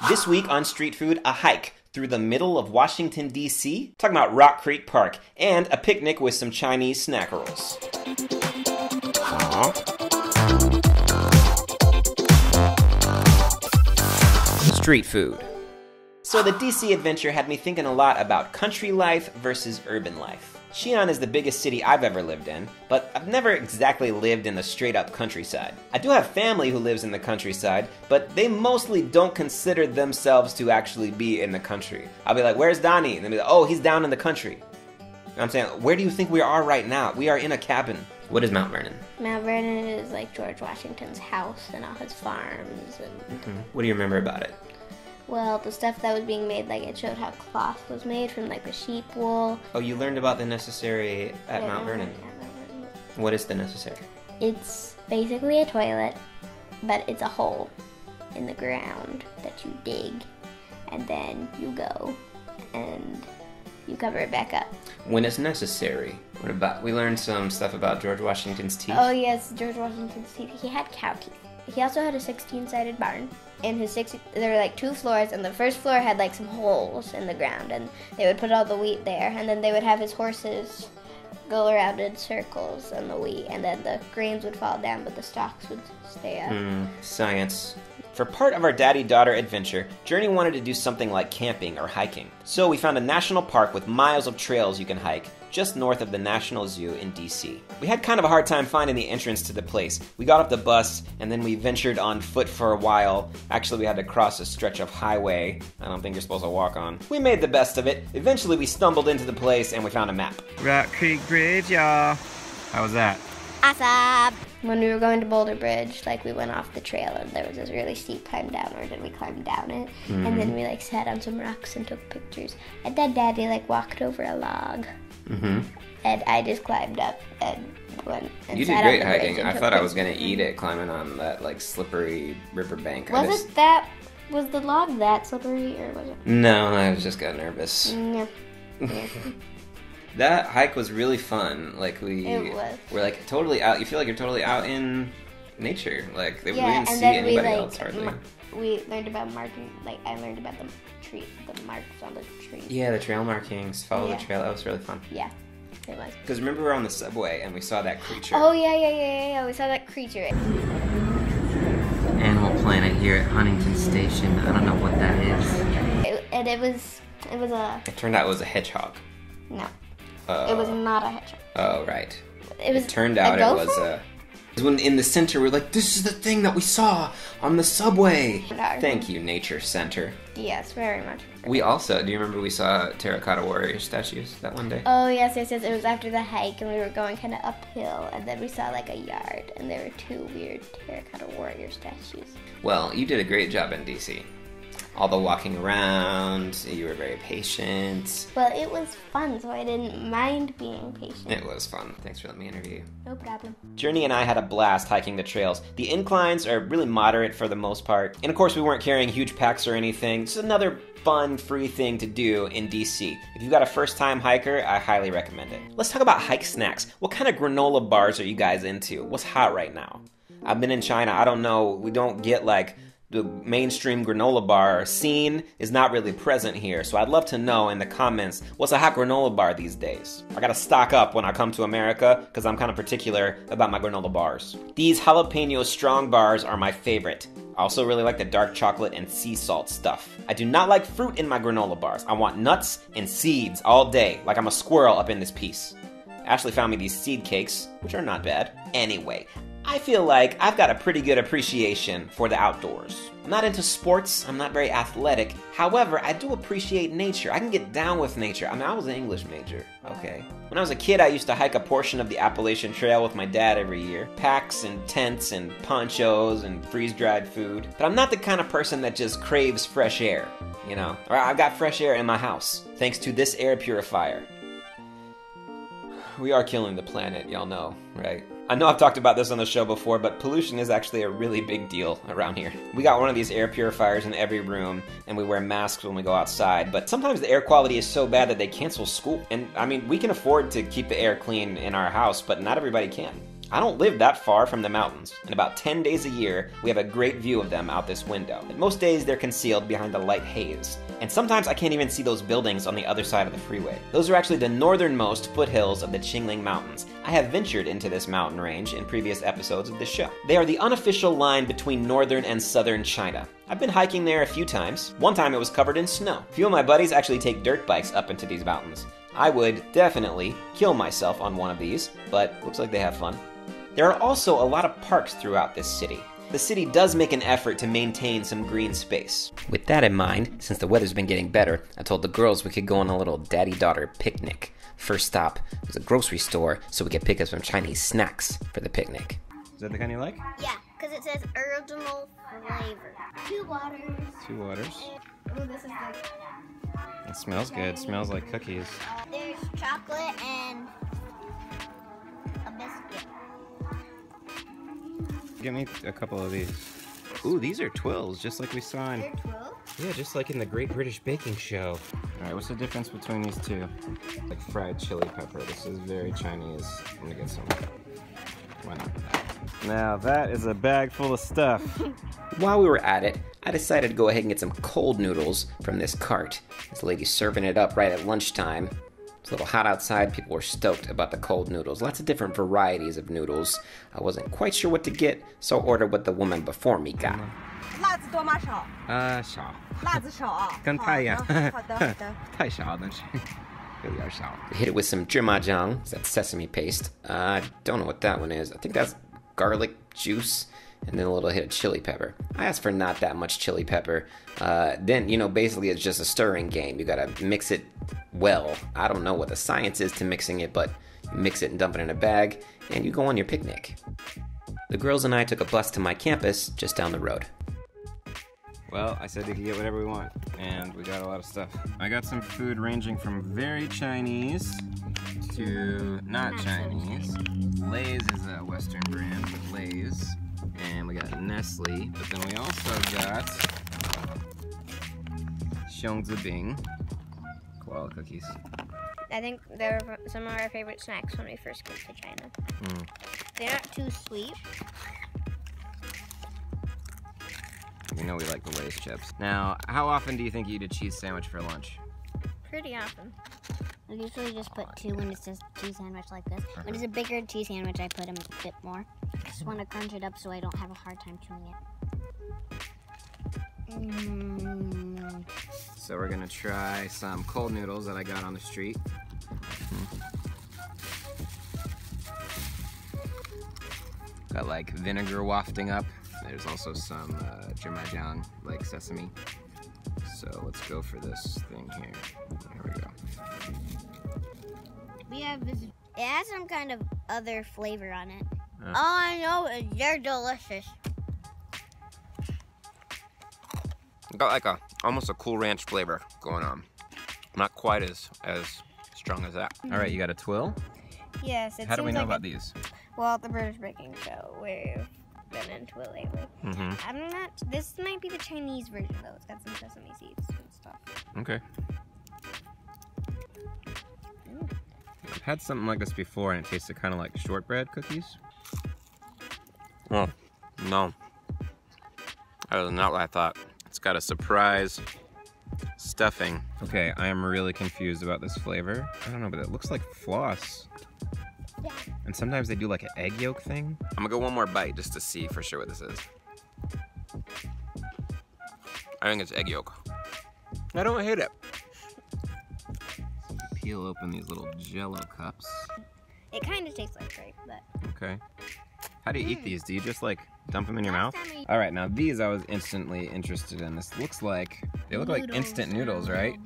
This week on Street Food, a hike through the middle of Washington, D.C., talking about Rock Creek Park, and a picnic with some Chinese snack rolls. Street food. So the DC adventure had me thinking a lot about country life versus urban life. Xi'an is the biggest city I've ever lived in, but I've never exactly lived in the straight-up countryside. I do have family who lives in the countryside, but they mostly don't consider themselves to actually be in the country. I'll be like, where's Donnie? And they'll be like, oh, he's down in the country. And I'm saying, where do you think we are right now? We are in a cabin. What is Mount Vernon? Mount Vernon is like George Washington's house and all his farms. And What do you remember about it? well, the stuff that was being made, like it showed how cloth was made from like the sheep wool. Oh, you learned about the necessary at Mount Vernon. What is the necessary? It's basically a toilet, but it's a hole in the ground that you dig, and then you go and you cover it back up. When it's necessary. What about, we learned some stuff about George Washington's teeth. Oh yes, George Washington's teeth. He had cow teeth. He also had a 16-sided barn. In his there were like 2 floors, and the first floor had like some holes in the ground, and they would put all the wheat there, and then they would have his horses go around in circles on the wheat, and then the grains would fall down, but the stalks would stay up. Science. For part of our daddy-daughter adventure, Journey wanted to do something like camping or hiking. So we found a national park with miles of trails you can hike, just north of the National Zoo in DC. We had kind of a hard time finding the entrance to the place. We got off the bus, and then we ventured on foot for a while. Actually, we had to cross a stretch of highway I don't think you're supposed to walk on. We made the best of it. Eventually, we stumbled into the place, and we found a map. Rock Creek Bridge, y'all. How was that? Awesome! When we were going to Boulder Bridge, like we went off the trail and there was this really steep climb downward, and we climbed down it, and then we like sat on some rocks and took pictures. And then Daddy like walked over a log, and I just climbed up and went and You did sat great on the bridge hiking. and I took thought I was pictures. gonna eat it climbing on that like slippery riverbank. Was the log that slippery, or was it? No, I just got nervous. No. That hike was really fun. Like It was. we're like totally out. You feel like you're totally out in nature. Like we Yeah, didn't and see then we anybody like else hardly. we learned about marking. Like I learned about the marks on the tree. Yeah, the trail markings. Follow Yeah. the trail. That was really fun. Yeah, it was. Because remember we were on the subway and we saw that creature. Oh yeah. We saw that creature. Animal Planet here at Huntington Station. I don't know what that is. It was a It turned out it was a hedgehog. no. It was not a hedgehog. Oh, right. It Turned out a it was gopher? when in the center we're like, this is the thing that we saw on the subway. No. Thank you, Nature Center. Yes, very much. We also, do you remember we saw terracotta warrior statues that one day? Oh yes. It was after the hike, and we were going kind of uphill, and then we saw like a yard, and there were 2 weird terracotta warrior statues. Well, you did a great job in DC. All the walking around, you were very patient. Well, it was fun, so I didn't mind being patient. It was fun. Thanks for letting me interview you. No problem. Journey and I had a blast hiking the trails. The inclines are really moderate for the most part. And of course, we weren't carrying huge packs or anything. It's another fun, free thing to do in DC. If you've got a first-time hiker, I highly recommend it. Let's talk about hike snacks. What kind of granola bars are you guys into? What's hot right now? I've been in China. I don't know. We don't get like the mainstream granola bar scene is not really present here, so I'd love to know in the comments, what's a hot granola bar these days? I gotta stock up when I come to America, because I'm kind of particular about my granola bars. These jalapeno strong bars are my favorite. I also really like the dark chocolate and sea salt stuff. I do not like fruit in my granola bars. I want nuts and seeds all day, like I'm a squirrel up in this piece. Ashley found me these seed cakes, which are not bad. Anyway, I feel like I've got a pretty good appreciation for the outdoors. I'm not into sports, I'm not very athletic. However, I do appreciate nature. I can get down with nature. I mean, I was an English major, okay? When I was a kid, I used to hike a portion of the Appalachian Trail with my dad every year. Packs and tents and ponchos and freeze-dried food. But I'm not the kind of person that just craves fresh air, you know? Or I've got fresh air in my house, thanks to this air purifier. We are killing the planet, y'all know, right? I know I've talked about this on the show before, but pollution is actually a really big deal around here. We got one of these air purifiers in every room, and we wear masks when we go outside, but sometimes the air quality is so bad that they cancel school. And I mean, we can afford to keep the air clean in our house, but not everybody can. I don't live that far from the mountains, and about 10 days a year, we have a great view of them out this window. But most days, they're concealed behind a light haze. And sometimes I can't even see those buildings on the other side of the freeway. Those are actually the northernmost foothills of the Qingling Mountains. I have ventured into this mountain range in previous episodes of the show. They are the unofficial line between northern and southern China. I've been hiking there a few times. One time it was covered in snow. A few of my buddies actually take dirt bikes up into these mountains. I would definitely kill myself on one of these, but looks like they have fun. There are also a lot of parks throughout this city. The city does make an effort to maintain some green space. With that in mind, since the weather's been getting better, I told the girls we could go on a little daddy-daughter picnic. First stop was a grocery store so we could pick up some Chinese snacks for the picnic. Is that the kind you like? Yeah, because it says original flavor. 2 waters. 2 waters. Oh, this is like... It smells good. It smells like cookies. There's chocolate and a biscuit. Give me a couple of these. Ooh, these are twills, just like we saw in... They're 12? Yeah, just like in the Great British Baking Show. Alright, what's the difference between these two? Like fried chili pepper. This is very Chinese. I'm gonna get some. Why not? Now that is a bag full of stuff. While we were at it, I decided to go ahead and get some cold noodles from this cart. This lady's serving it up right at lunchtime. It's a little hot outside. People were stoked about the cold noodles. Lots of different varieties of noodles. I wasn't quite sure what to get, so I ordered what the woman before me got. 辣子多吗？少。少。辣子少啊。跟太一样。好的，好的。太少，但是有点少。Hit it with some zhimajang. Is that sesame paste? I don't know what that one is. I think that's garlic juice. And then a little hit of chili pepper. I asked for not that much chili pepper. Then, basically it's just a stirring game. You gotta mix it well. I don't know what the science is to mixing it, but you mix it and dump it in a bag, and you go on your picnic. The girls and I took a bus to my campus just down the road. Well, I said we could get whatever we want, and we got a lot of stuff. I got some food ranging from very Chinese to not Chinese. Lay's is a Western brand, but Lay's. And we got Nestle, but then we also got Xiongzibing koala cookies. I think they're some of our favorite snacks when we first came to China. They're not too sweet. We know we like the Lay's chips. Now, how often do you think you eat a cheese sandwich for lunch? Pretty often. I usually just put 2 when it's just cheese sandwich like this. When it's a bigger cheese sandwich, I put a bit more. I just want to crunch it up so I don't have a hard time chewing it. So we're gonna try some cold noodles that I got on the street. Got like vinegar wafting up. There's also some zhimajang, like sesame. So let's go for this thing here. Here we go. We have this. It has some kind of other flavor on it. All I know is they're delicious. Got like almost a Cool Ranch flavor going on. Not quite as strong as that. All right, you got a twill? Yes. How do we know about these? Well, at the British Baking Show, we've been into it lately. I'm not. This might be the Chinese version though. It's got some sesame seeds and stuff. Okay. I've had something like this before and it tasted kind of like shortbread cookies. Oh, no. That is not what I thought. It's got a surprise stuffing. Okay, I am really confused about this flavor. I don't know, but it looks like floss. Yeah. And sometimes they do like an egg yolk thing. I'm gonna go one more bite just to see for sure what this is. I think it's egg yolk. I don't hate it. Peel open these little Jello cups. It kind of tastes like grape, but. Okay. How do you eat these? Do you just like dump them in your mouth? All right, now these I was instantly interested in. This looks like, they look like instant noodles, right?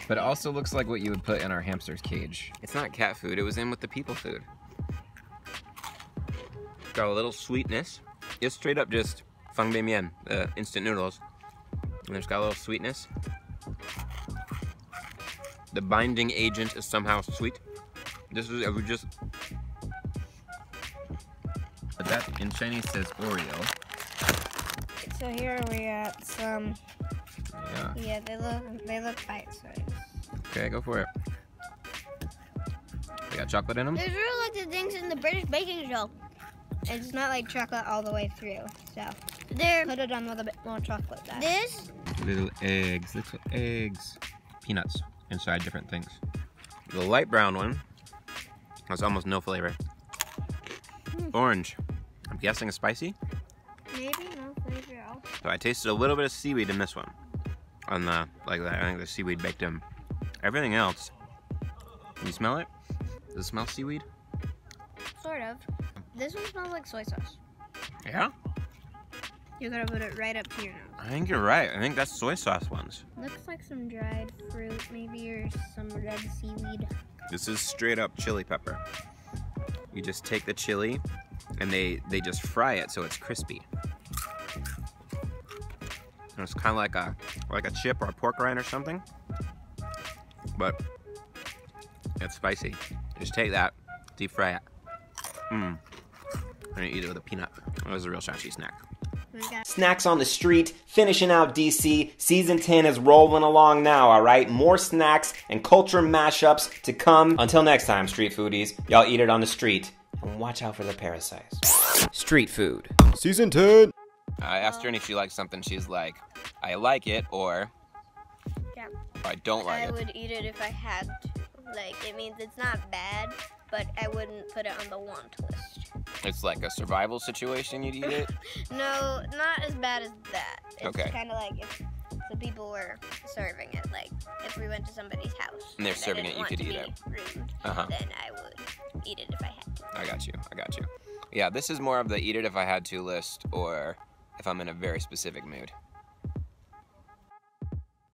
But it also looks like what you would put in our hamster's cage. It's not cat food, it was in with the people food. Got a little sweetness. It's straight up just fang bei mian, the instant noodles. And it's got a little sweetness. The binding agent is somehow sweet. This is, we just... But that in Chinese says Oreo. So here we got some. Yeah. Yeah, they look bite-sized. Okay, go for it. They got chocolate in them? These are like the things in the British Baking Show. It's not like chocolate all the way through. So there, put it on with a bit more chocolate. This Little eggs. Peanuts inside different things. The light brown one has almost no flavor. Orange. I'm guessing it's spicy. maybe no flavor at all. So I tasted a little bit of seaweed in this one. On the, like that, I think the seaweed baked in. Everything else, can you smell it? Does it smell seaweed? Sort of. This one smells like soy sauce. Yeah? You gotta put it right up to your nose. I think you're right. I think that's soy sauce ones. Looks like some dried fruit, maybe, or some red seaweed. This is straight up chili pepper. You just take the chili and they just fry it so it's crispy. And it's kind of like a chip or a pork rind or something, but it's spicy. You just take that, deep fry it, and you eat it with a peanut. It was a real Shashi snack. Snacks on the street, finishing out DC. Season 10 is rolling along now, alright? More snacks and culture mashups to come. Until next time, street foodies, y'all eat it on the street. And watch out for the parasites. Street food. Season 10. I asked her if she likes something. She's like, I like it, or Yeah. I don't like I it. would eat it if I had to. Like, it means it's not bad, but I wouldn't put it on the want list. It's like a survival situation, you'd eat it? No, not as bad as that. It's Okay. kind of like if the people were serving it. Like, if we went to somebody's house And they're I serving didn't it, you could want eat to be rude, Uh-huh. then I would eat it if I had to. I got you. Yeah, this is more of the eat it if I had to list, or if I'm in a very specific mood.